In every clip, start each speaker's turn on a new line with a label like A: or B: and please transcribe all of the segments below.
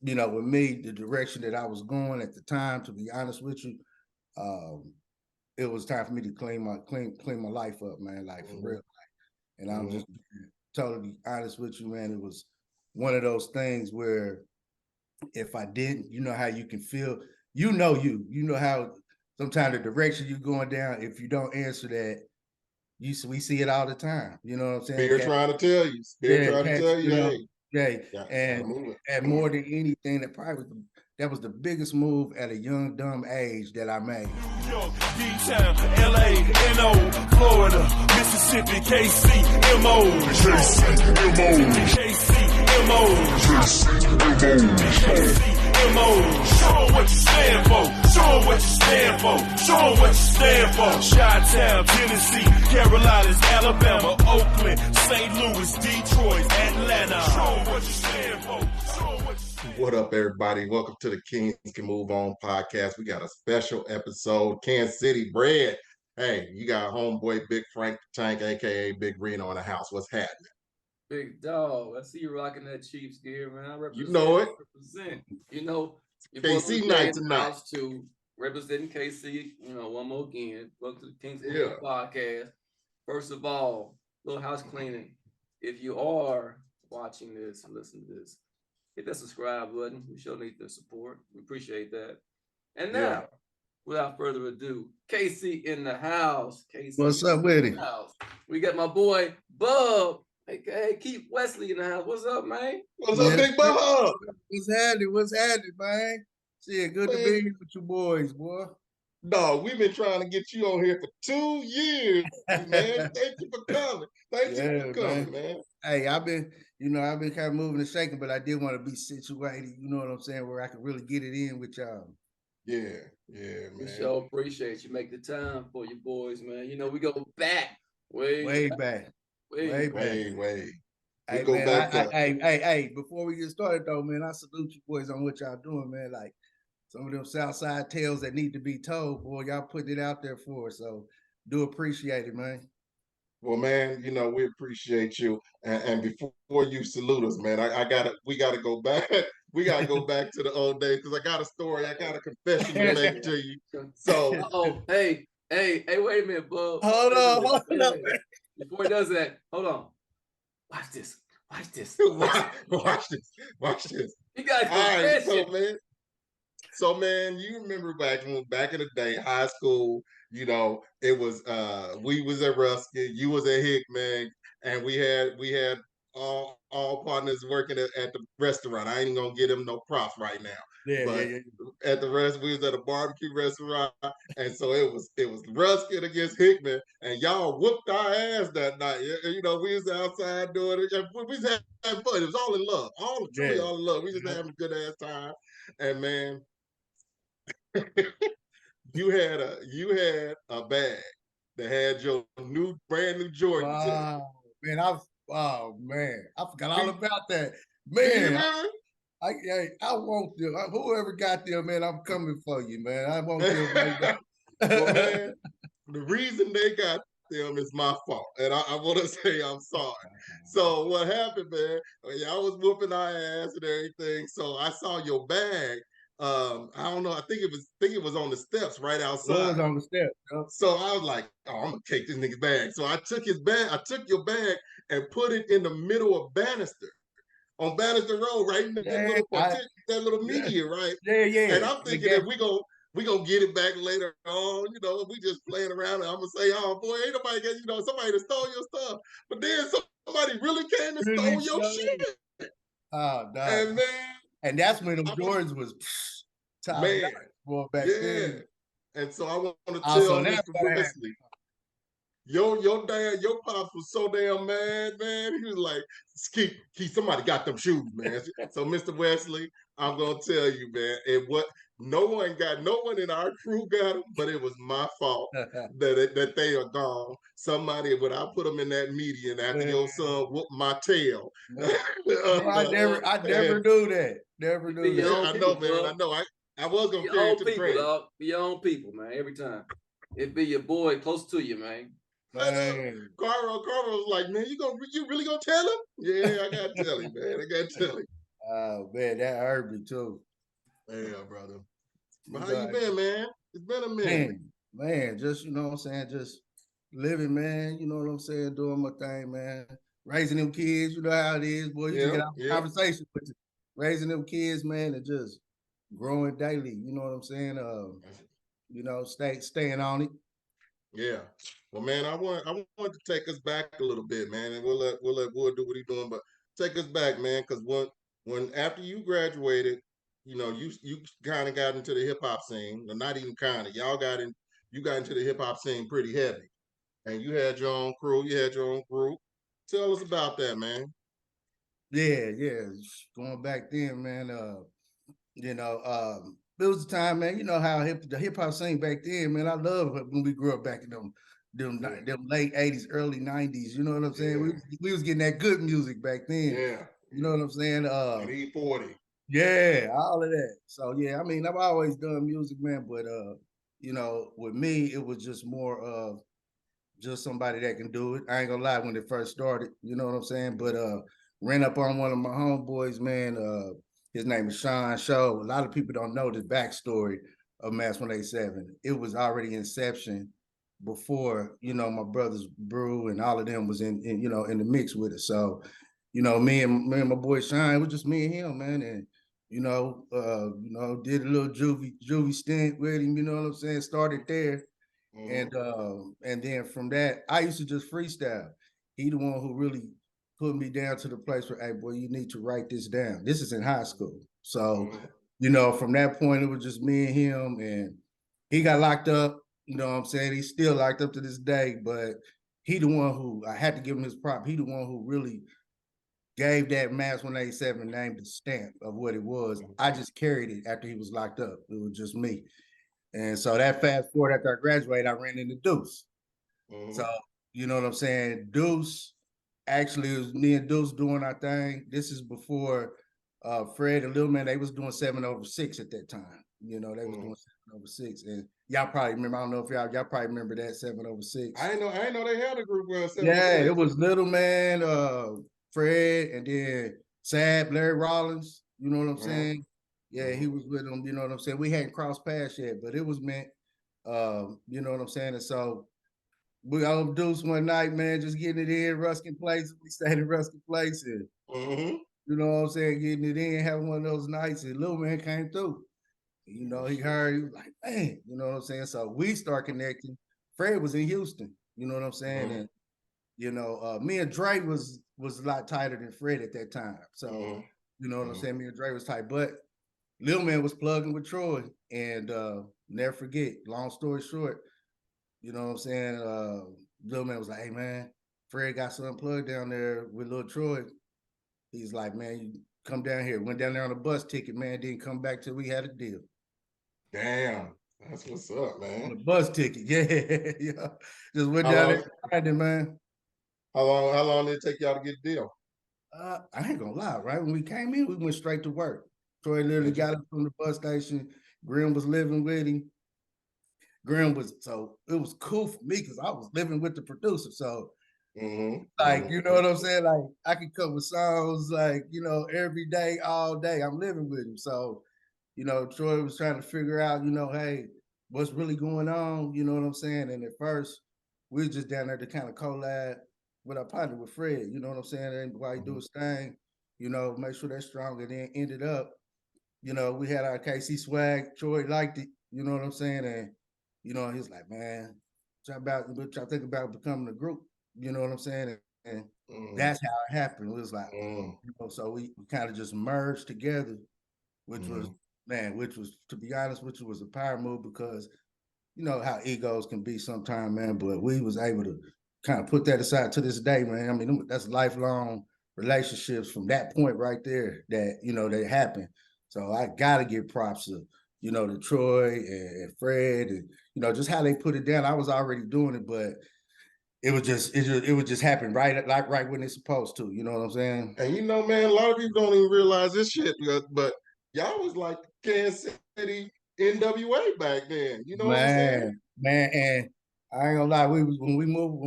A: you know, with me, the direction that I was going at the time, to be honest with you, it was time for me to clean my life up, man, like for real. And I'm just being totally honest with you, man. It was one of those things where if I didn't, you know how you can feel, you know how sometimes the direction you're going down, if you don't answer that, we see it all the time. You know what I'm saying?
B: Spirit trying to tell you. Spirit trying to tell you, hey.
A: Yeah, and more than anything, that was the biggest move at a young, dumb age that I made.
C: New York, D-Town, LA, NO, Florida, Mississippi, KC, MO, Show 'em what you stand for. Show 'em what you stand for. Show 'em what you stand for. Chi-Town, Tennessee, Carolinas, Alabama, Oakland, St. Louis, Detroit, Atlanta. Show 'em what you stand for. Show 'em what you stand for.
B: What up, everybody? Welcome to the Kings Can Move On podcast. We got a special episode, Kansas City Bread. Hey, you got homeboy Big Frank the Tank, a.k.a. Big Reno in the house. What's happening?
D: Big dog, I see you rocking that Chiefs gear, man. I represent.
B: You know it.
D: You know,
B: KC night tonight.
D: To representing KC. You know, one more again. Welcome to the Kings podcast. First of all, little house cleaning. If you are watching this and listening to this, hit that subscribe button. We sure need the support. We appreciate that. And now, without further ado, KC in the house. KC,
A: what's up with him?
D: We got my boy Bub. Hey, keep Wesley in the house. What's up, man?
B: What's up, Big Bub?
A: What's happening, man? Shit, good to be here with you boys, boy.
B: Dog, we've been trying to get you on here for 2 years, man. Thank you for coming. Thank you for coming, man.
A: Hey, I've been kind of moving and shaking, but I did want to be situated, you know what I'm saying, where I can really get it in with y'all.
B: Yeah, man.
D: We sure appreciate you make the time for your boys, man. You know, we go back.
A: Way back.
B: Way.
A: Hey,
B: go
A: man,
B: back
A: hey, before we get started though, man, I salute you boys on what y'all doing, man. Like some of them Southside tales that need to be told, boy, y'all putting it out there for us. So do appreciate it, man.
B: Well, man, you know, we appreciate you. And before you salute us, man, we gotta go back. We gotta go back to the old days because I got a story, I got a confession to make to you. So
D: hey, wait a minute, Bub.
A: Hold on.
D: Before he does that, hold on. Watch this.
B: Watch this.
D: You got a confession.
B: All right, so man, you remember back in the day, high school, you know, it was we was at Ruskin, you was at Hickman, and we had all partners working at the restaurant. I ain't gonna give them no props right now. But at the rest, we was at a barbecue restaurant, and so it was Ruskin against Hickman, and y'all whooped our ass that night. You know, we was outside doing it. We was having fun. It was all in love, all in love. We just having a good ass time, and man, you had a bag that had your brand new Jordan.
A: Man, I forgot all about that. Man, I want them. Whoever got them, man, I'm coming for you, man. I want them.
B: Well, man, the reason they got them is my fault, and I want to say I'm sorry. So what happened, man? I was whooping our ass and everything. So I saw your bag. I don't know. I think it was on the steps right outside.
A: It was on the steps. Yep.
B: So I was like, "Oh, I'm gonna take this nigga's bag." So I took his bag. I took your bag and put it in the middle of Bannister. On Bannister Road, right in that little median, right?
A: Yeah.
B: And I'm thinking that we gonna get it back later on, you know, we just playing around, and I'm gonna say, oh boy, ain't nobody get, you know, somebody that stole your stuff. But then somebody really came and stole your shit.
A: Oh, no.
B: And man,
A: and that's when the Jordans was top back then.
B: And so I want to tell Mr. Wesley, your dad, your pops was so damn mad, man. He was like, Keith, somebody got them shoes, man. So Mr. Wesley, I'm gonna tell you, man, no one in our crew got them, but it was my fault that they are gone. Somebody, when I put them in that median after your son whooped my tail.
A: I never knew that. Never knew that.
B: I know, man. I know. I was gonna carry it to the grave.
D: Be your own people, man. Every time. It be your boy close to you, man.
B: Carl was like, man, you really gonna tell him? Yeah, I gotta tell him, man. I gotta tell him.
A: Man, that hurt me too.
B: Yeah, brother. But how you been, man? It's been a minute.
A: Man, just, you know what I'm saying, just living, man, you know what I'm saying, doing my thing, man. Raising them kids, you know how it is, boy. You just get out of conversation with you. Raising them kids, man, and just growing daily, you know what I'm saying? You know, staying on it.
B: Yeah. Well, man, I want to take us back a little bit, man, and we'll let Wood do what he's doing, but take us back, man, because when after you graduated, you know, you kind of got into the hip hop scene, or not even kind of, you got into the hip hop scene pretty heavy, and you had your own crew, you had your own group. Tell us about that, man.
A: Yeah. Going back then, man, you know, it was the time, man. You know how the hip hop scene back then, man. I love it when we grew up back in them late '80s, early '90s. You know what I'm saying? We was getting that good music back then.
B: Yeah.
A: You know what I'm saying?
B: And E40.
A: Yeah, all of that. So yeah, I mean, I've always done music, man. But you know, with me, it was just more of just somebody that can do it. I ain't gonna lie, when it first started, you know what I'm saying? But ran up on one of my homeboys, man. His name is Sean Show. A lot of people don't know the backstory of Mass 187. It was already Inception before, you know, my brothers Brew and all of them was in you know, in the mix with it. So, you know, me and my boy Sean, it was just me and him, man. And you know, did a little juvie stint with him, you know what I'm saying? Started there. And then from that, I used to just freestyle. He the one who really put me down to the place where, hey, boy, you need to write this down. This is in high school. So, you know, from that point, it was just me and him. And he got locked up. You know what I'm saying? He's still locked up to this day. But he the one who, I had to give him his prop. He the one who really gave that Mass 187 name the stamp of what it was. I just carried it after he was locked up. It was just me. And so that fast forward after I graduated, I ran into Deuce. So, you know what I'm saying? Deuce, actually, it was me and Deuce doing our thing. This is before Fred and Lil Man, they was doing 7/6 at that time. You know, they was doing 7/6. And y'all probably remember, I don't know if y'all probably remember that 7/6.
B: I ain't know they had a group with 7/6.
A: Yeah, it was Little Man, Fred, and then Sad, Larry Rollins. You know what I'm saying? Yeah, he was with them. You know what I'm saying? We hadn't crossed paths yet, but it was meant. You know what I'm saying? And so we all Deuce one night, man, just getting it in, Ruskin Place. We stayed in Ruskin Place, and you know what I'm saying, getting it in, having one of those nights, and Lil Man came through. You know, he heard, he was like, man, you know what I'm saying? So we start connecting. Fred was in Houston, you know what I'm saying? And you know, me and Dre was a lot tighter than Fred at that time. So, you know what I'm saying? Me and Dre was tight, but Lil Man was plugging with Troy, and never forget, long story short, you know what I'm saying? Lil Man was like, hey man, Fred got something plugged down there with Lil Troy. He's like, man, you come down here. Went down there on a bus ticket, man, didn't come back till we had a deal.
B: Damn, that's what's up, man.
A: On a bus ticket, yeah. Just went down there and it, man.
B: How long did it take y'all to get the deal?
A: I ain't gonna lie, right? When we came in, we went straight to work. Troy literally got us from the bus station. Grim was living with him. So it was cool for me because I was living with the producer. So like, you know what I'm saying? Like I could come with songs like, you know, every day, all day. I'm living with him. So, you know, Troy was trying to figure out, you know, hey, what's really going on? You know what I'm saying? And at first, we were just down there to kind of collab with our partner, with Fred, you know what I'm saying? And while he do his thing, you know, make sure that's strong. And then ended up, you know, we had our KC swag. Troy liked it, you know what I'm saying? And, you know, he's like, man, try think about becoming a group, you know what I'm saying? And that's how it happened. It was like, you know, so we kind of just merged together, which was, to be honest with you, was a power move because, you know, how egos can be sometimes, man, but we was able to kind of put that aside to this day, man. I mean, that's lifelong relationships from that point right there that, you know, they happen. So I got to give props to, you know, to Troy and Fred and, you know, just how they put it down. I was already doing it, but it would just happen right when it's supposed to. You know what I'm saying?
B: And you know, man, a lot of people don't even realize this shit, but y'all was like Kansas City NWA back then. You know what I'm saying?
A: Man, and I ain't gonna lie, when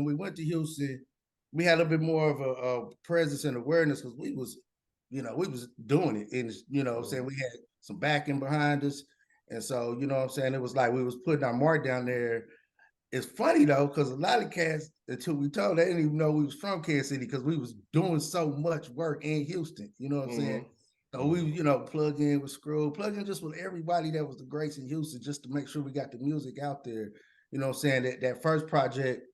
A: we went to Houston, we had a little bit more of a presence and awareness because we was we was doing it. And, I'm saying, we had some backing behind us. And so, I'm saying, it was like we was putting our mark down there. It's funny though, because a lot of cats, until we told, they didn't even know we was from Kansas City because we was doing so much work in Houston. You know what I'm saying? So we, plug in with Screw, plug in just with everybody that was the greats in Houston, just to make sure we got the music out there. You know what I'm saying? That first project,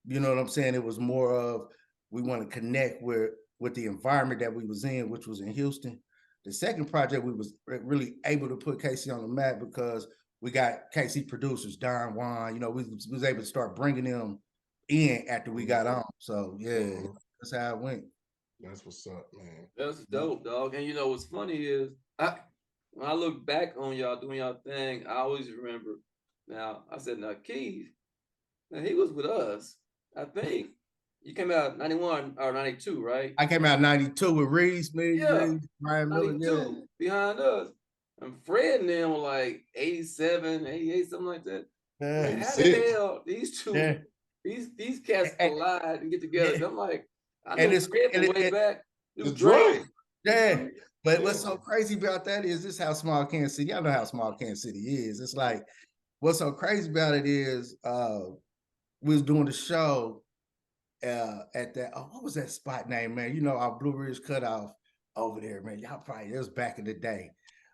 A: you know what I'm saying? It was more of, we want to connect with the environment that we was in, which was in Houston. The second project, we was really able to put KC on the map because we got KC producers, Don Juan, we was able to start bringing them in after we got on. So yeah, that's how it went.
B: That's what's up, man.
D: That's dope, dog. And what's funny is, when I look back on y'all doing y'all thing, I always remember. Now I said, now Keith, now he was with us. I think you came out 91 or 92, right?
A: I came out 92 with Reese,
D: Brian
A: Miller,
D: 92 behind us. And Fred and them were like 87, 88, something like that. Man, how the hell these two, these cats collide and get together? I'm like, I know Fred from way back. It was great.
A: Yeah. But what's so crazy about that is this how small Kansas City, y'all know how small Kansas City is. It's like, what's so crazy about it is we was doing the show at that, what was that spot name, man? Our Blue Ridge Cutoff over there, man. Y'all probably, it was back in the day.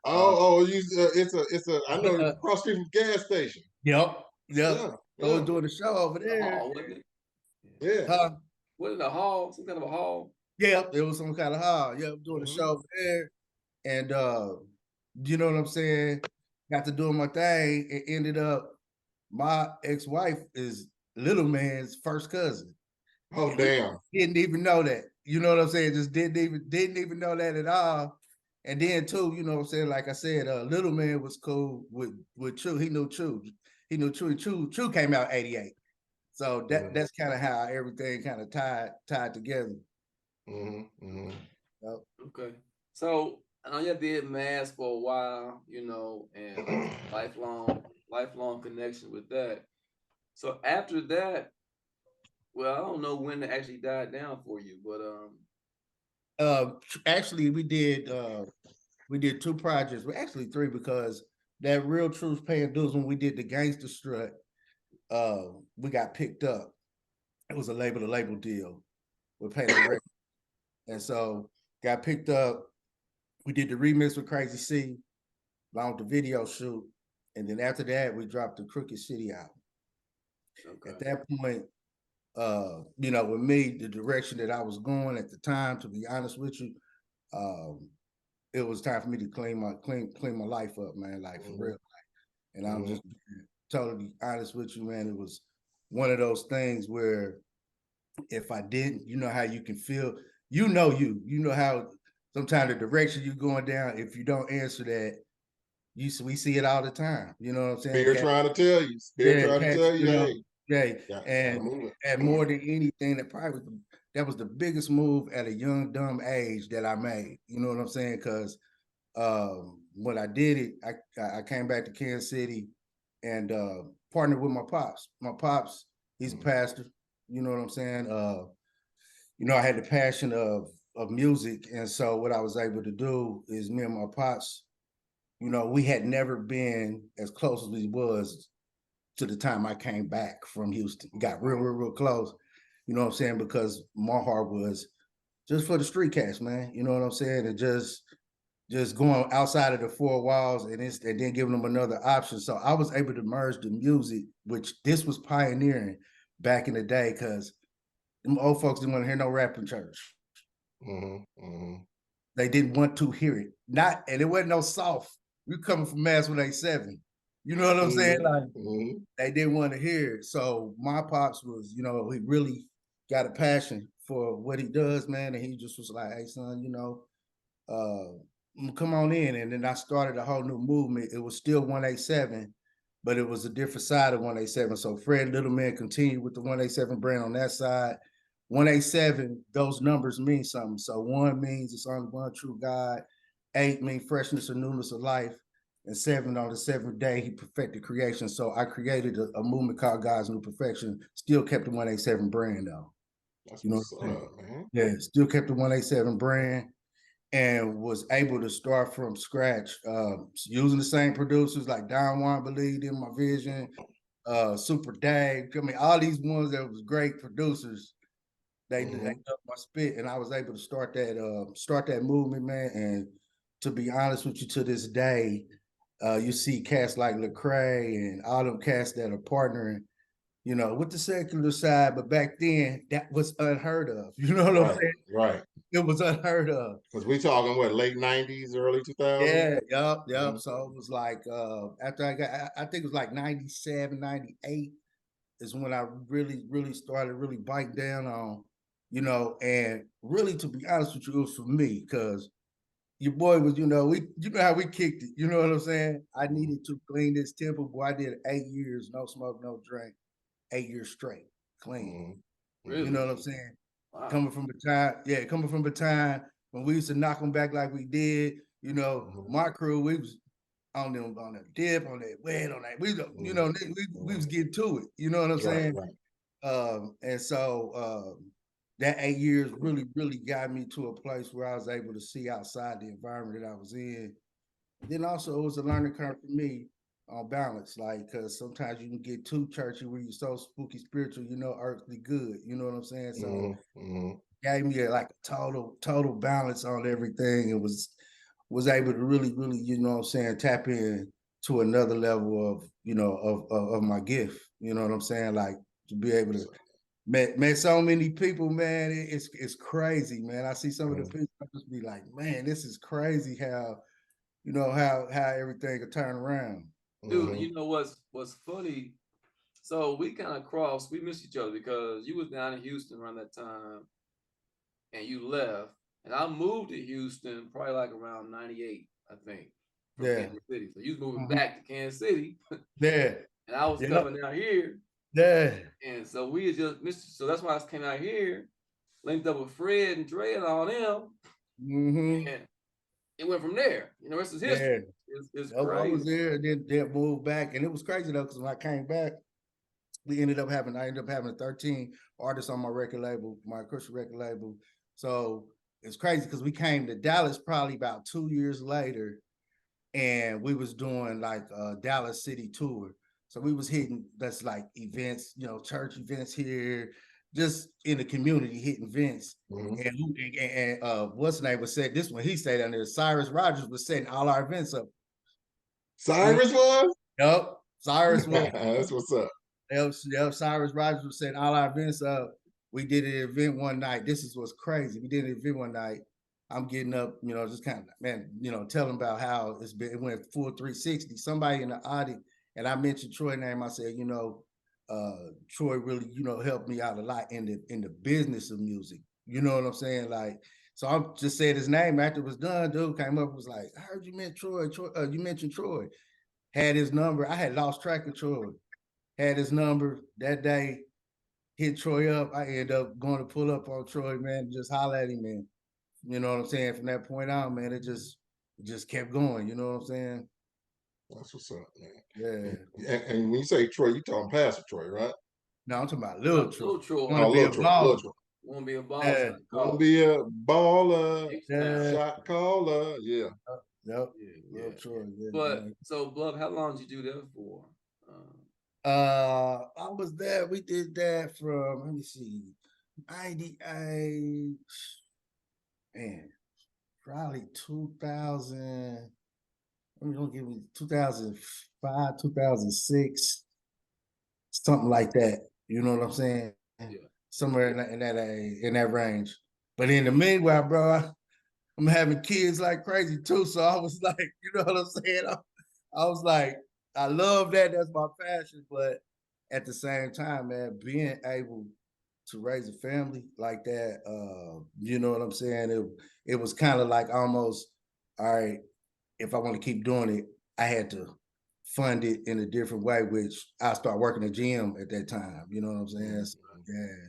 B: It's a I know across street from gas station.
A: Yep. So I was doing the show over there.
D: Hall, wasn't it?
B: Yeah.
D: Was it a hall? Some kind of a hall?
A: Yeah, it was some kind of hall. Yeah, doing the show over there. And you know what I'm saying? Got to doing my thing. It ended up, my ex-wife is Little Man's first cousin.
B: Oh, damn.
A: Didn't even know that. You know what I'm saying? Just didn't even know that at all. And then too, you know what I'm saying? Like I said, Little Man was cool with Chew. He knew Chew. Chew came out 88. So that's kind of how everything kind of tied together.
D: Yep. Okay. So I know you did Mass for a while, and lifelong connection with that. So after that, well, I don't know when it actually died down for you, but
A: actually we did two projects. Well, actually three, because that Real Truth Paying Dues, when we did the Gangsta Strut, we got picked up. It was a label deal with Paying Records. And so got picked up. We did the remix with Crazy C, along with the video shoot. And then after that, we dropped the Crooked City album. Okay. At that point, with me, the direction that I was going at the time, to be honest with you, it was time for me to clean my life up, man, like for real. And I'm just totally honest with you, man. It was one of those things where if I didn't, you know how you can feel, you know how sometimes the direction you're going down, if you don't answer that, we see it all the time. You know what I'm saying?
B: Spirit trying to tell you. Spirit trying to tell you, hey.
A: Yeah, and more than anything, that was the biggest move at a young, dumb age that I made. You know what I'm saying? Because when I did it, I came back to Kansas City and partnered with my pops. My pops, he's a pastor. You know what I'm saying? I had the passion of music, and so what I was able to do is, me and my pops, we had never been as close as we was to the time I came back from Houston. Got real close, you know what I'm saying? Because my heart was just for the street cats, man. You know what I'm saying? And just going outside of the four walls and then giving them another option. So I was able to merge the music, which this was pioneering back in the day, because them old folks didn't want to hear no rap in church. They didn't want to hear it. And it wasn't no soft. We coming from Mass with 87. You know what I'm saying? Like, they didn't want to hear it. So my pops was, he really got a passion for what he does, man. And he just was like, hey, son, come on in. And then I started a whole new movement. It was still 187, but it was a different side of 187. So Fred Little Man continued with the 187 brand on that side. 187, those numbers mean something. So 1 means it's only one true God. 8 means freshness and newness of life. And 7, on the 7th day, he perfected creation. So I created a movement called God's New Perfection. Still kept the 187 brand though.
B: That's what's up, man.
A: Yeah, still kept the 187 brand. and was able to start from scratch, using the same producers like Don Juan believed in my vision, Super Dave. I mean, all these ones that was great producers. They up my spit, and I was able to start that movement, man. And to be honest with you, to this day, you see cats like Lecrae and all them cats that are partnering, with the secular side. But back then, that was unheard of. You know what I'm saying?
B: Right.
A: It was unheard of.
B: Because we talking what, late 90s, early 2000s?
A: Yeah, yep. So it was like after I think it was like 97, 98 is when I really started really biting down on, and really, to be honest with you, it was for me because your boy was, you know how we kicked it. You know what I'm saying? I needed to clean this temple. Boy, I did 8 years, no smoke, no drink, 8 years straight, clean.
D: Really?
A: You know what I'm saying?
D: Wow.
A: Coming from a time when we used to knock them back like we did. My crew, we was on that dip, on that wet, on that. We was getting to it. You know what I'm saying?
B: Right.
A: And so that 8 years really got me to a place where I was able to see outside the environment that I was in. And then also it was a learning curve for me on balance, like, because sometimes you can get too churchy where you're so spooky spiritual, earthly good. You know what I'm saying? So gave me like a total balance on everything, and was able to really, tap in to another level of, of my gift. You know what I'm saying? Like, to be able to met so many people, man. It's crazy, man. I see some of the people, I just be like, man, this is crazy how everything could turn around.
D: Dude, you know what's funny? So we kind of crossed, we missed each other because you was down in Houston around that time and you left. And I moved to Houston probably like around 98, I think, from Kansas City. So you was moving back to Kansas City.
A: Yeah.
D: And I was coming out here.
A: Yeah.
D: And so we just missed. So that's why I came out here, linked up with Fred and Dre and all them. And it went from there. The rest is history. It's crazy.
A: I was there and then moved back. And it was crazy though, because when I came back, I ended up having 13 artists on my record label, my Christian record label. So it's crazy because we came to Dallas probably about 2 years later, and we was doing like a Dallas City tour. So we was hitting, that's like events, church events here, just in the community hitting events. And what's his name was said this one, he stayed down there. Cyrus Rogers was setting all our events up.
B: Cyrus was?
A: Yep. Cyrus was.
B: That's what's up.
A: Yep. Cyrus Rogers was setting all our events up. We did an event one night. This is what's crazy. We did an event one night. I'm getting up, just kind of, man, telling about how it went full 360. Somebody in the audience, and I mentioned Troy's name. I said, Troy really, helped me out a lot in the business of music. You know what I'm saying? Like, so I just said his name after it was done. Dude came up and was like, I heard you mentioned Troy. You mentioned Troy. Had his number. I had lost track of Troy. Had his number that day. Hit Troy up. I ended up going to pull up on Troy, man, just holler at him, man. You know what I'm saying? From that point on, man, it just kept going. You know what I'm saying?
B: That's what's up,
A: man.
B: Yeah. And when you say Troy, you talking Pastor Troy, right?
A: No, I'm talking about Lil Troy.
D: Lil Troy.
A: Want to be a baller.
D: Want to be a baller.
B: Want to be a baller.
A: Yeah.
B: Shot caller. Yeah.
A: Yep. Lil Troy. Yeah,
D: but man. So, Blub, how long did you do that for?
A: I was there. We did that from, let me see, 98. Man, probably 2000. Don't give me 2005, 2006, something like that. You know what I'm saying?
D: Yeah.
A: Somewhere in that range. But in the meanwhile, bro, I'm having kids like crazy too. So I was like, you know what I'm saying? I was like, I love that. That's my passion. But at the same time, man, being able to raise a family like that, you know what I'm saying? It was kind of like almost, all right, if I want to keep doing it, I had to fund it in a different way, which I started working at gym at that time. You know what I'm saying? So, yeah.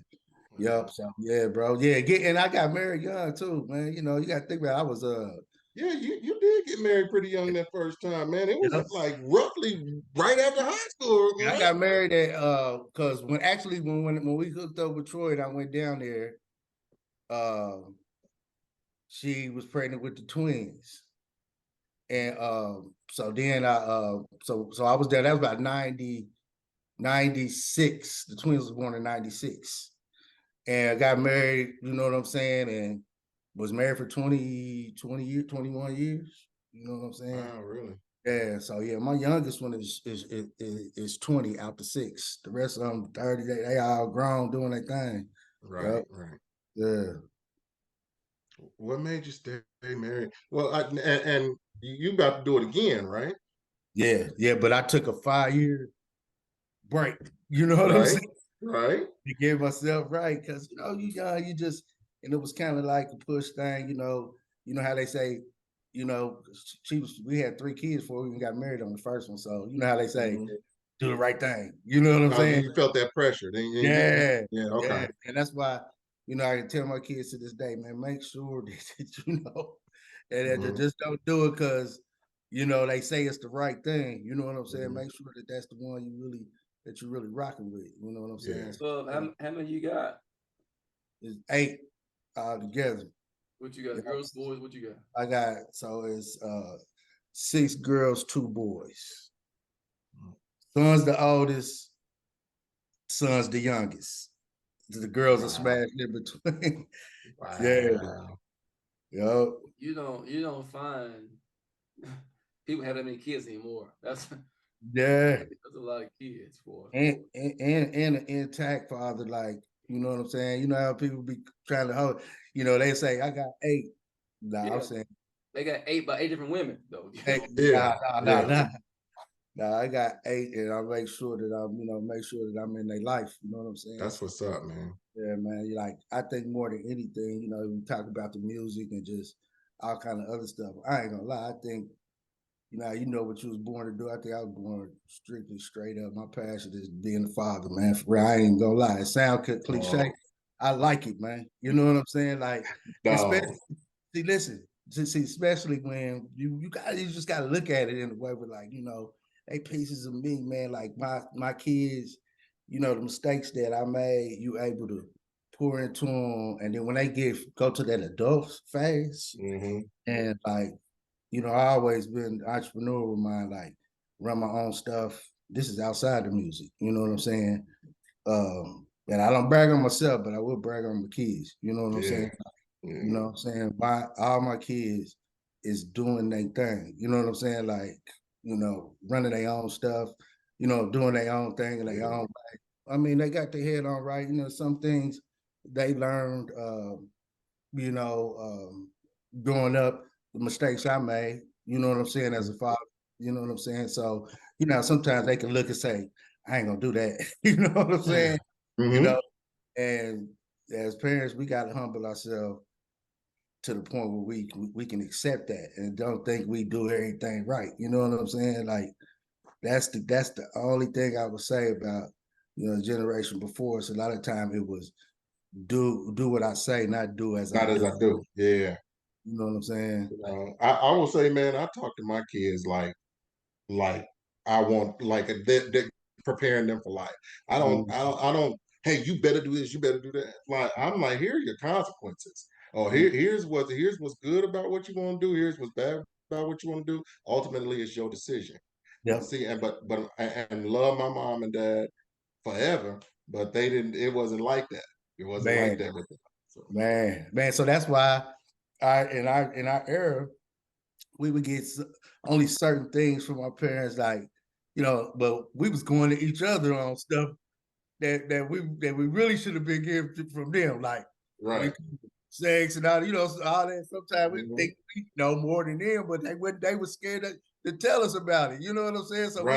A: Yep. So yeah, bro. Yeah. And I got married young too, man. You got to think about it. I was
B: yeah, you did get married pretty young that first time, man. It was like roughly right after high school.
A: Right? I got married at because when we hooked up with Troy and I went down there, she was pregnant with the twins. And so then so I was there. That was about 96. The twins was born in 96. And I got married, you know what I'm saying, and was married for 20 years, 21 years. You know what I'm saying?
B: Wow, really?
A: Yeah, so yeah, my youngest one is 20 out the 6. The rest of them 30, they all grown doing their thing.
B: Right,
A: yep.
B: right.
A: Yeah.
B: What made you stay married? Well, and you about to do it again, right?
A: Yeah, but I took a 5-year break. You know what I'm
B: Right,
A: saying?
B: right.
A: To get myself right, because you know, you young, you just, and it was kind of like a push thing, you know how they say, we had 3 kids before we even got married on the first one. So you know how they say, do the right thing. You know what I'm
B: Oh,
A: saying?
B: you felt that pressure. Then
A: Yeah.
B: Okay.
A: And that's why, I can tell my kids to this day, man, make sure that, and just don't do it because, they say it's the right thing. You know what I'm saying? Make sure that that's the one you're really rocking with. You know what I'm saying?
D: So how many you got?
A: It's 8 together.
D: What you got? Girls, boys, what you got?
A: I got, so it's 6 girls, 2 boys. Son's the oldest, son's the youngest. The girls are smashed in between.
B: Wow.
A: Yeah. Yep.
D: You don't find people have that many kids anymore. That's a lot of kids for
A: and an intact father, like, you know what I'm saying? You know how people be trying to hold, they say I got 8. Nah, I'm saying
D: they got 8 by 8 different women though.
A: Nah, I got 8, and I make sure that I'm in their life. You know what I'm saying?
B: That's what's up, man.
A: Yeah, man. Like, I think more than anything, we talk about the music and just all kind of other stuff. I ain't gonna lie. I think, you know what you was born to do. I think I was born strictly straight up. My passion is being a father, man. For real, I ain't gonna lie. It sounds cliche. I like it, man. You know what I'm saying? Like, especially, especially when you just gotta look at it in a way where, like, they pieces of me, man. Like my kids, the mistakes that I made, you able to pour into them, and then when they go to that adult phase, and like, I always been entrepreneurial mind, like run my own stuff. This is outside the music, you know what I'm saying? And I don't brag on myself, but I will brag on my kids. You know what I'm saying? You know what I'm saying? All my kids is doing their thing. You know what I'm saying? Like, running their own stuff, doing their own thing in their own way. I mean, they got their head on right. Some things they learned, growing up, the mistakes I made, you know what I'm saying, as a father, you know what I'm saying? So, sometimes they can look and say, I ain't gonna do that. You know what I'm saying? And as parents, we gotta humble ourselves to the point where we can accept that and don't think we do everything right. You know what I'm saying? Like, that's the only thing I would say about, the generation before us. A lot of time it was do what I say, not do as I do.
B: Yeah.
A: You know what I'm saying?
B: I will say, man, I talk to my kids like I want, like, they're preparing them for life. I don't. Hey, you better do this. You better do that. Like, I'm like, here are your consequences. Oh, here's what's good about what you want to do. Here's what's bad about what you want to do. Ultimately, it's your decision.
A: Yep.
B: See, and love my mom and dad forever, but they didn't. It wasn't like that. It wasn't like that with them. So.
A: Man. So that's why in our era, we would get only certain things from our parents, like, but we was going to each other on stuff that we really should have been getting from them, like sex and all, all that. Sometimes we think we know more than them, but they were scared to tell us about it. You know what I'm saying? So we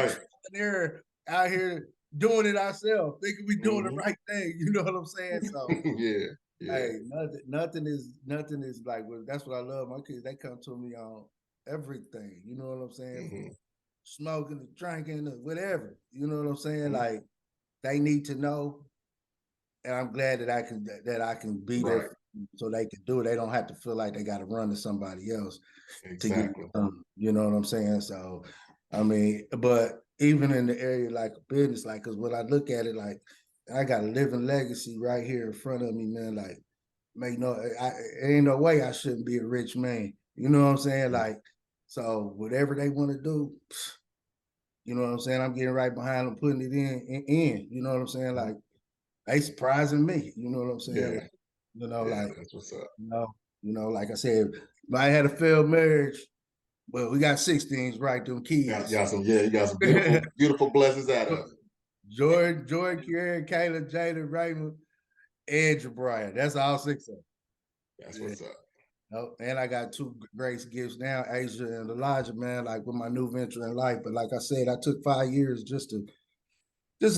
A: out here doing it ourselves, thinking we doing the right thing. You know what I'm saying? So hey, nothing is like, well, that's what I love. My kids, they come to me on everything. You know what I'm saying? Smoking, drinking, whatever. You know what I'm saying? Like, they need to know, and I'm glad that I can be there so they can do it. They don't have to feel like they got to run to somebody else to get it done. You know what I'm saying? So, I mean, but even in the area like business, like, because when I look at it, like, I got a living legacy right here in front of me, man. Like, make no, ain't no way I shouldn't be a rich man. You know what I'm saying? Like, so whatever they want to do, you know what I'm saying? I'm getting right behind them, putting it in. You know what I'm saying? Like, they surprising me. You know what I'm saying?
B: Yeah.
A: Like, you know,
B: Yeah,
A: like
B: that's what's up.
A: You know, like I said, I had a failed marriage, but we got 6 things right, them kids.
B: You got some beautiful, beautiful blessings out of it.
A: Jordan, Kieran, Kayla, Jada, Raymond, and Jabriah. That's all 6 of them.
B: That's what's up.
A: Oh, and I got 2 great gifts now, Asia and Elijah, man, like with my new venture in life. But like I said, I took 5 years just to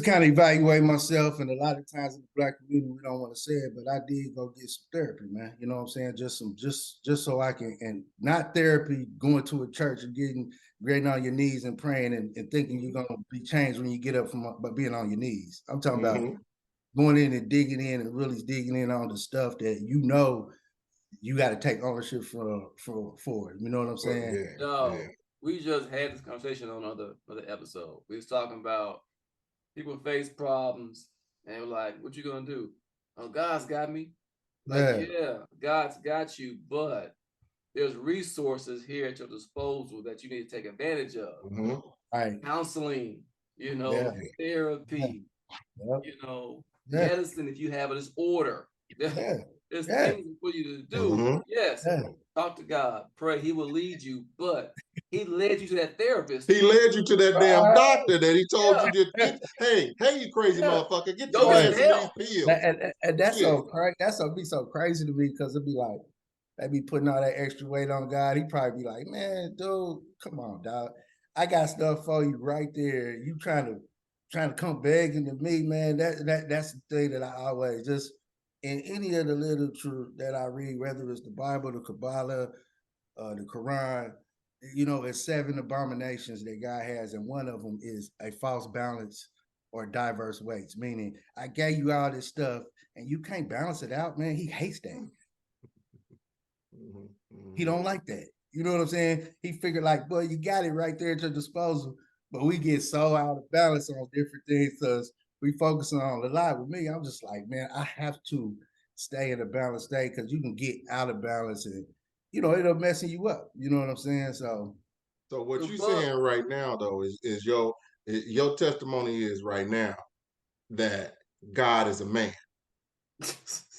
A: kind of evaluate myself. And a lot of times in the Black community, we don't want to say it, but I did go get some therapy, man. You know what I'm saying? Just so I can, and not therapy, going to a church and getting on your knees and praying and thinking you're going to be changed when you get up from by being on your knees. I'm talking about going in and digging in and really digging in on the stuff that you know you got to take ownership for it. You know what I'm saying?
D: We just had this conversation on another episode. We was talking about people face problems and we're like, what you gonna do? Oh, God's got me. Like, yeah, God's got you, but there's resources here at your disposal that you need to take advantage of.
A: Right.
D: Counseling, you know, therapy, you know, medicine if you have a disorder. There's things for you to do. Yes. Talk to God. Pray. He will lead you, but he led you to that therapist.
B: He led you to that damn doctor that he told you to get. Hey, you crazy motherfucker, get your ass in these pills.
A: And that's so crazy. That's gonna be so crazy to me because it'd be like they be putting all that extra weight on God. He'd probably be like, man, dude, come on, dog. I got stuff for you right there. You trying to come begging to me, man. That's the thing that I always just in any of the literature that I read, whether it's the Bible, the Kabbalah, the Quran, you know, there's 7 abominations that God has, and one of them is a false balance or diverse weights, meaning I gave you all this stuff and you can't balance it out, man. He hates that. He don't like that. You know what I'm saying? He figured like, boy, you got it right there at your disposal, but we get so out of balance on different things because we focus on a lot. With me, I'm just like, man, I have to stay in a balanced state because you can get out of balance and, you know, it'll messing you up. You know what I'm saying? So
B: what you're saying right now, though, is your testimony is right now that God is a man.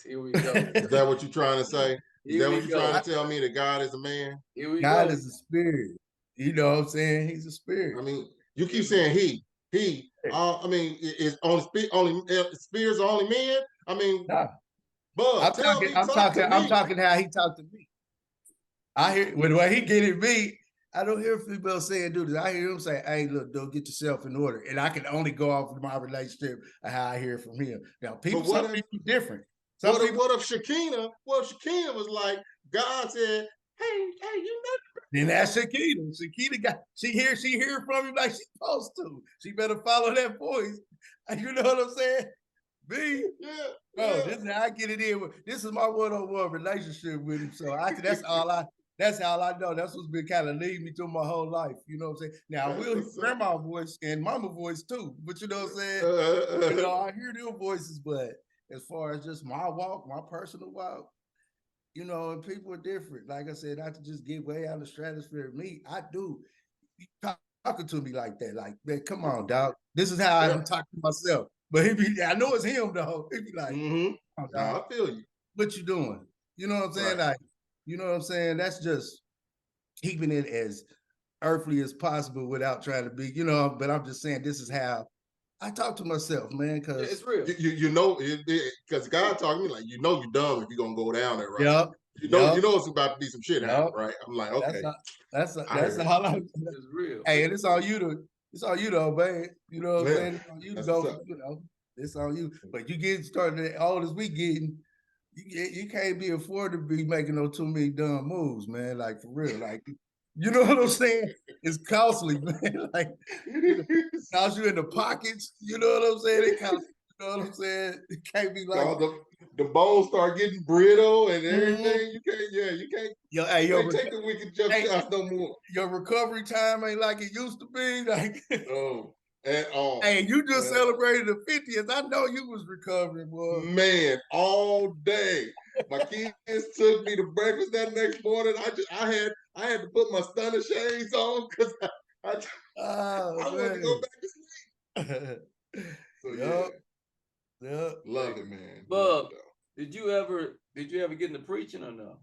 D: Here we go.
B: Is that what you're trying to say? Is that what you're trying to tell me, that God is a man?
A: God is a spirit. You know what I'm saying? He's a spirit.
B: I mean, you keep saying he. I mean, is only spirits are only men? I mean, but
A: I'm talking how he talked to me. I hear when he get at me, I don't hear people saying do this. I hear him say, hey, look, dude, get yourself in order. And I can only go off of my relationship and how I hear from him. Now, some people different.
B: What if Shekinah was like, God said, hey, you know.
A: Then that's Shekinah. She hear from him like she's supposed to. She better follow that voice. You know what I'm saying? Me? This is how I get it in. This is my one-on-one relationship with him. So that's all I know. That's what's been kind of leading me through my whole life. You know what I'm saying? Now I will hear grandma voice and mama voice too. But you know what I'm saying? You know, I hear their voices, but as far as just my walk, my personal walk, you know, and people are different. Like I said, not to just get way out of the stratosphere. Me, I do. You talking to me like that. Like, man, come on, dog. This is how I'm talking to myself. But I know it's him though. He'd be like,
B: oh, I feel you.
A: What you doing? You know what I'm saying? Like, you know what I'm saying? That's just keeping it as earthly as possible without trying to be, you know, but I'm just saying this is how I talk to myself, man, because
D: it's real.
B: You know, because God talking to me like, you know, you're dumb if you're gonna go down there, right?
A: Yep.
B: You know it's about to be some shit out, right? I'm like, okay.
A: That's all I'm.
D: It's real.
A: Hey, and it's on you to obey. You know what I'm saying? It's on you to go. You know, it's on you. But you get started all as we getting. You can't be afford to be making no too many dumb moves, man. Like for real, like. You know what I'm saying? It's costly, man. Like, it costs you in the pockets. You know what I'm saying? It costs, you know what I'm saying? It can't be like
B: the bones start getting brittle and everything. You can't. You can't take the wicked jump shots no more.
A: Your recovery time ain't like it used to be. Like,
B: at all.
A: Hey, you just celebrated the 50th. I know you was recovering, boy.
B: Man, all day. My kids took me to breakfast that next morning. I had to put my stunner shades on because I wanted to go back to sleep. So yeah, loved it, man.
D: Bub, did you ever get into preaching or no?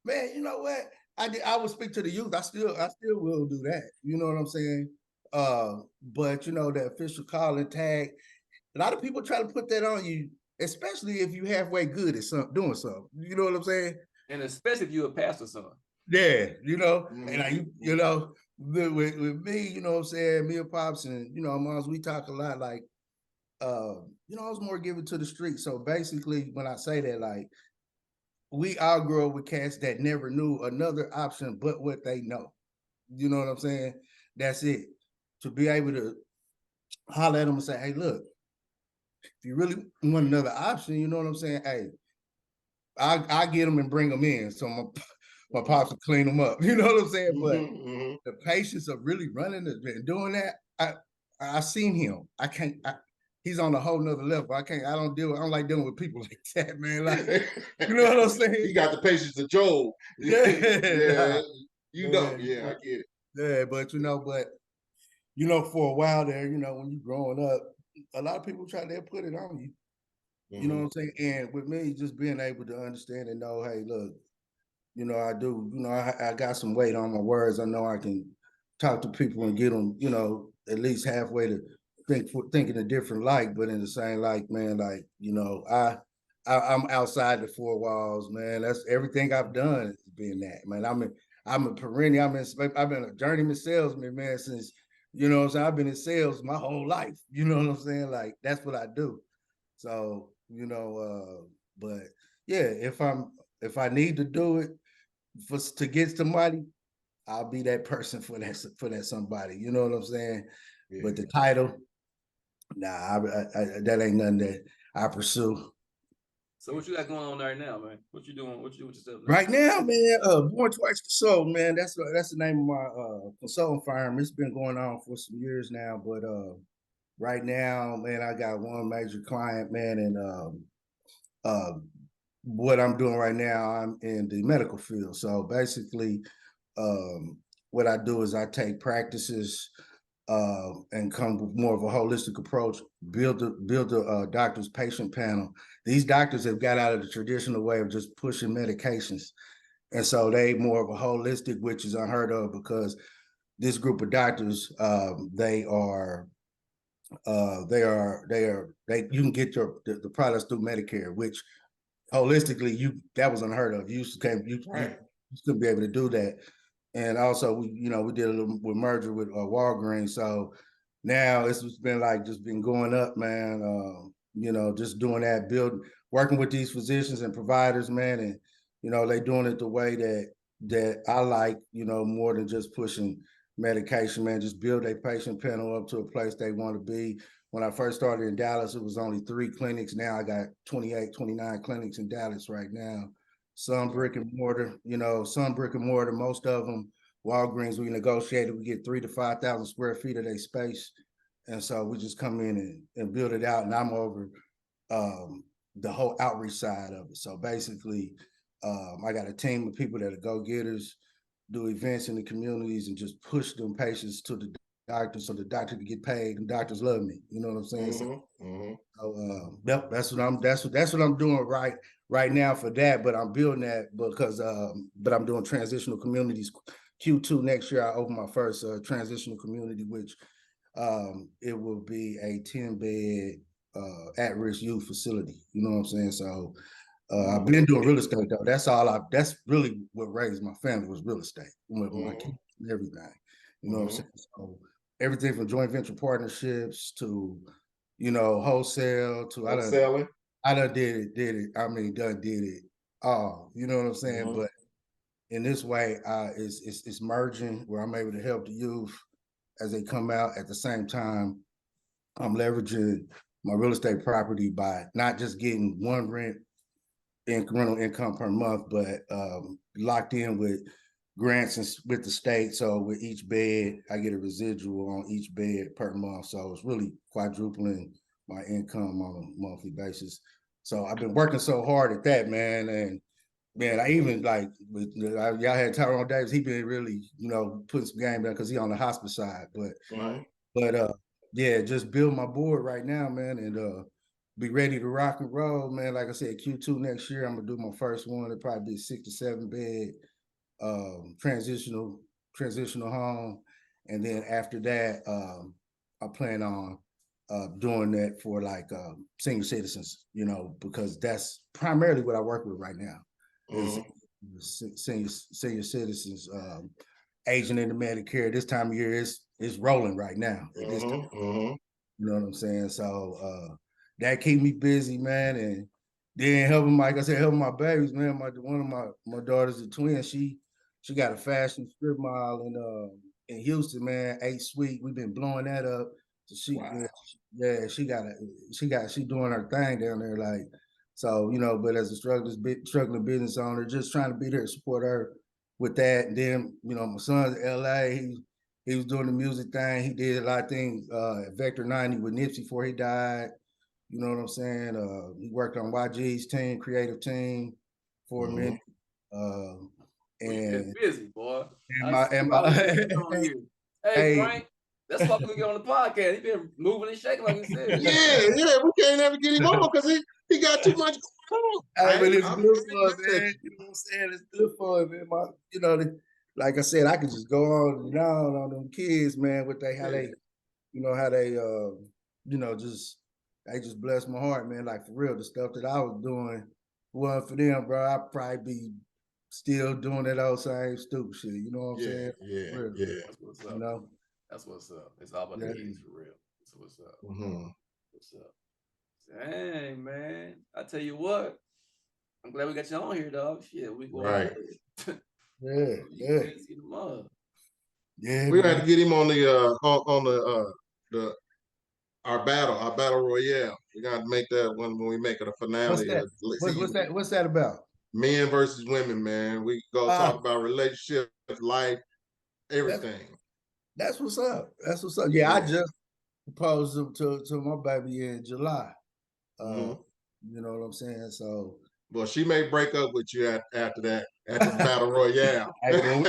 A: Man, you know what? I would speak to the youth. I still will do that. You know what I'm saying? But you know, the official calling tag, a lot of people try to put that on you, especially if you halfway good at doing something. You know what I'm saying?
D: And especially if you're a pastor's son.
A: Yeah, you know, and you know, with me, you know what I'm saying, me and Pops and, you know, moms, we talk a lot like, you know, I was more given to the street. So basically, when I say that, like, we all grew up with cats that never knew another option but what they know. You know what I'm saying? That's it. To be able to holler at them and say, hey, look, if you really want another option, you know what I'm saying? Hey, I get them and bring them in. So my pops will clean them up. You know what I'm saying? But the patience of really running and doing that, I seen him. He's on a whole nother level. I don't like dealing with people like that, man. Like, you know what I'm saying?
B: He got the patience of Job.
A: Yeah.
B: You know, yeah, I get it.
A: Yeah, but you know, for a while there, you know, when you growing up, a lot of people try to put it on you. You know what I'm saying? And with me, just being able to understand and know, hey, look, you know, I got some weight on my words. I know I can talk to people and get them, you know, at least halfway to think in a different light, but in the same light, man, like, you know, I'm outside the four walls, man. That's everything I've done has been that, man. I've been a journeyman salesman, man, since, you know what I'm saying? I've been in sales my whole life. You know what I'm saying? Like, that's what I do. So, you know, but yeah, if I need to do it to get somebody, I'll be that person for that somebody. You know what I'm saying? Yeah. But the title, nah, that ain't nothing that I pursue.
D: So what you got going on right now, man? What you doing? What you with yourself
A: now? Right now, man, Born Twice Consult, man. That's the name of my consulting firm. It's been going on for some years now, but right now, man, I got one major client, man, and what I'm doing right now, I'm in the medical field. So basically, what I do is I take practices and come with more of a holistic approach, build a doctor's patient panel. These doctors have got out of the traditional way of just pushing medications. And so they more of a holistic, which is unheard of because this group of doctors, you can get the products through Medicare, which holistically that was unheard of. You couldn't be able to do that. And also we did a little merger with Walgreens. So now it's been going up, man. Just doing that, working with these physicians and providers, man, and they doing it the way that I like, more than just pushing medication, man. Just build a patient panel up to a place they want to be. When I first started in Dallas, it was only 3 clinics. Now I got 28, 29 clinics in Dallas right now. Some brick and mortar, most of them, Walgreens, we negotiated, we get 3,000 to 5,000 square feet of their space. And so we just come in and build it out. And I'm over the whole outreach side of it. So basically, I got a team of people that are go-getters, do events in the communities and just push them patients to the doctor so the doctor can get paid, and doctors love me. You know what I'm saying? So that's what I'm doing right now for that. But I'm building that because but I'm doing transitional communities. Q2 next year, I open my first transitional community, which it will be a 10-bed at-risk youth facility. You know what I'm saying? So I've been doing real estate though. That's really what raised my family, was real estate with my kids and everything. You know what I'm saying? So everything from joint venture partnerships to, wholesale to
B: wholesaling.
A: I done did it. I mean, did it all. You know what I'm saying? But in this way, it's merging where I'm able to help the youth as they come out. At the same time, I'm leveraging my real estate property by not just getting one rental income per month, but locked in with grants with the state. So with each bed, I get a residual on each bed per month. So it's really quadrupling my income on a monthly basis. So I've been working so hard at that, man. And man, I even like with y'all had Tyrone Davis. He been really, putting some game down because he on the hospice side. But yeah, just build my board right now, man, and be ready to rock and roll, man. Like I said, Q2 next year, I'm gonna do my first one. It'll probably be a 6 to 7 bed transitional home, and then after that, I plan on doing that for like senior citizens, because that's primarily what I work with right now. Is senior citizens, aging into Medicare. This time of year is rolling right now. This time, you know what I'm saying? So that keep me busy, man, and then helping, like I said, helping my babies, man. One of my daughters, a twin, she got a fashion strip mall in Houston, man. 8 Sweet. We've been blowing that up. So she doing her thing down there, like, so, but as a struggling business owner, just trying to be there to support her with that. And then, my son's in LA. He was doing the music thing. He did a lot of things at Vector 90 with Nipsey before he died. You know what I'm saying? He worked on YG's team, creative team for a minute.
D: And busy, boy.
A: Hey,
D: Frank, that's why we get on the podcast. He been moving and shaking, like we said.
B: Yeah, we can't ever get him on because he got too much going on.
A: Hey, but it's good fun, man. You know what I'm saying? It's good fun, man. Like I said, I could just go on and on them kids, man, with how they just bless my heart, man. Like, for real, the stuff that I was doing wasn't for them, bro. I'd probably be still doing that old same stupid shit. You know what I'm saying?
B: Yeah.
D: That's what's up. That's what's up. It's all about the kids, for real. That's what's up. What's up? Dang, man. I tell you what, I'm glad we got you on here, dog. Shit, we go
B: right.
A: Yeah.
B: We had to get him on the our battle royale. We got to make that when we make it a finale.
A: What's that about?
B: Men versus women, man. We go talk about relationships, life, everything.
A: That's what's up. Yeah, I just proposed to my baby in July. You know what I'm saying? So,
B: well, she may break up with you after that, at the battle royale.
A: Hey, well,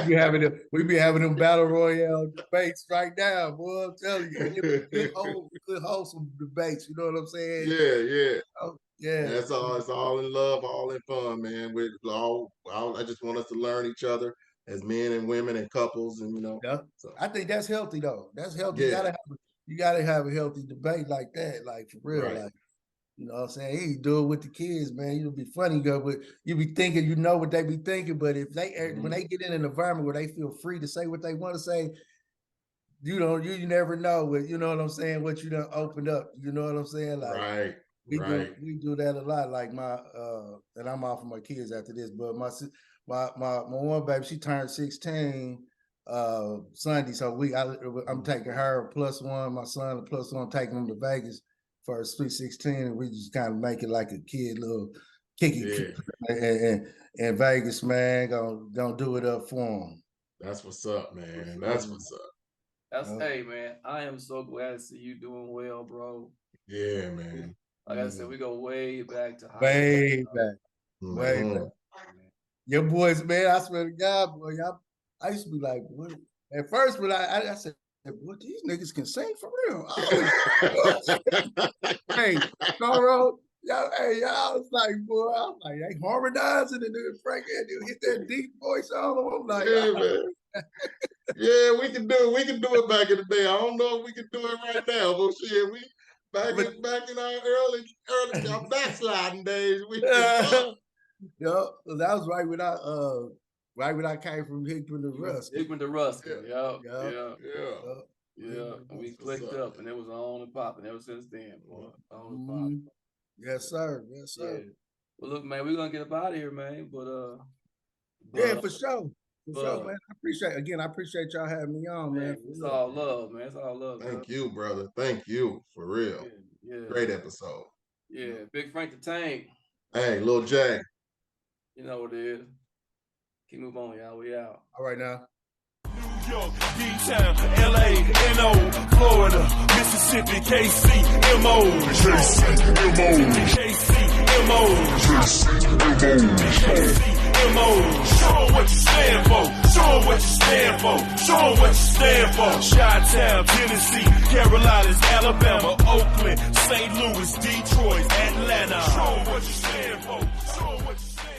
A: we be having them battle royale debates right now, boy. I'm telling you, good wholesome debates. You know what I'm saying?
B: Yeah.
A: Oh, yeah.
B: That's all. It's all in love, all in fun, man. I just want us to learn each other as men and women and couples, and So.
A: I think that's healthy, though. That's healthy. Yeah. You gotta have a healthy debate like that, like, for real, right. Like. You know what I'm saying? You do it with the kids, man. You'll be funny, but you be thinking, what they be thinking. But if when they get in an environment where they feel free to say what they want to say, you never know you know what I'm saying, what you done opened up. You know what I'm saying? Like, we do that a lot. Like and I'm off of my kids after this, but my one baby, she turned 16 Sunday, so I'm taking her +1, my son +1, I'm taking them to Vegas for a Sweet 16, and we just kind of make it like a kid little kicky and Vegas, man, gonna do it up for them.
B: That's what's up, man. That's what's up.
D: Hey, man, I am so glad to see you doing well, bro.
B: Yeah, man.
D: Like I said, we go way back to
A: way back. Your boys, man, I swear to God, boy, I used to be like, what? At first, but I said, what, these niggas can sing for real? Hey, Carl, y'all was like, boy, I was like, they harmonizing, and then Frank had to hit that deep voice on them. I'm like,
B: man. Yeah, we can do it. We can do it back in the day. I don't know if we can do it right now, but shit, we back in our early backsliding days.
A: That was right when I came from Hickman to Ruskin.
D: Yeah. And we clicked up, and it was on and popping ever since then, boy.
A: Yes, sir.
D: Yeah. Well, look, man, we're gonna get up out of here, man. But
A: yeah, for sure. Man. I appreciate y'all having me on, man.
D: It's all love, man. It's all love.
B: Thank you, brother. Thank you, for real.
D: Yeah.
B: Great episode.
D: Yeah, Big Frank the Tank.
B: Hey, Lil J.
D: You know what it is. Keep moving on, y'all. We out.
A: All right now.
C: New York, D-Town, LA, NO, Florida, Mississippi, KC, MO, Show 'em what you stand for. Show 'em what you stand for. Show 'em what you stand for. Chi-Town, Tennessee, Carolinas, Alabama, Oakland, St. Louis, Detroit, Atlanta. Show 'em what you stand for.